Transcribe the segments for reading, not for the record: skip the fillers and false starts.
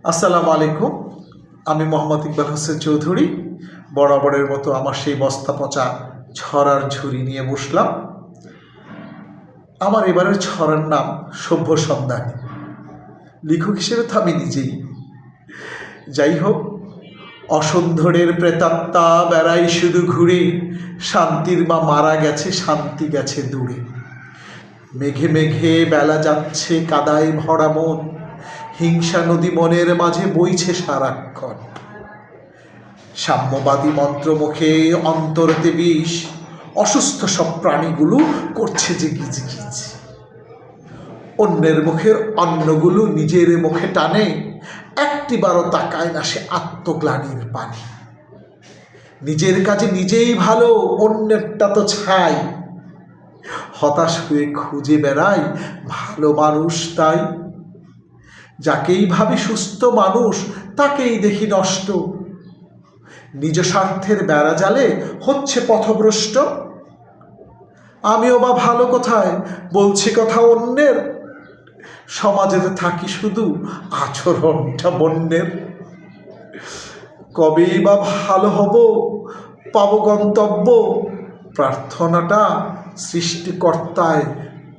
আসসালামু আলাইকুম। আমি মোহাম্মদ ইকবাল হোসেন চৌধুরী। বরাবরের মতো আমার সেই বস্তা পচা ছড়ার ঝুড়ি নিয়ে বসলাম। আমার এবারের ছড়ার নাম সভ্য সন্ধানী। লেখক হিসেবে তো আমি নিজেই। যাই হোক, অসন্ধরের প্রেতাত্মা বেড়াই শুধু ঘুরে, শান্তির মা মারা গেছে, শান্তি গেছে দূরে। মেঘে মেঘে বেলা যাচ্ছে, কাদায় ভরা মন, হিংসা নদী মনের মাঝে বইছে সারাক্ষণ। সাম্যবাদী মন্ত্রমুখে অন্তরতে বিষ, অসুস্থ সব প্রাণীগুলো করছে যে গিজগিজ। অন্যের মুখের অন্নগুলো নিজের মুখে টানে, একটিবারও তাকায় না সে আত্মগ্লানির পানে। নিজের কাজে নিজেই ভালো, অন্যেরটা তো ছাই। হতাশ হয়ে খুঁজে বেড়াই ভালো মানুষ, তাই যাকেই ভাবি সুস্থ মানুষ তাকেই দেখি নষ্ট। নিজ স্বার্থের বেড়া জালে হচ্ছে পথভ্রষ্ট। আমিও বা ভালো কোথায়, বলছি কথা অন্যের। সমাজেতে থাকি শুধু আচরণটা বন্যের। কবেই বা ভালো হব, পাব গন্তব্য। প্রার্থনাটা সৃষ্টিকর্তায়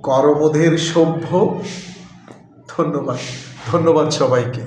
করমোদের সভ্য। ধন্যবাদ সবাইকে।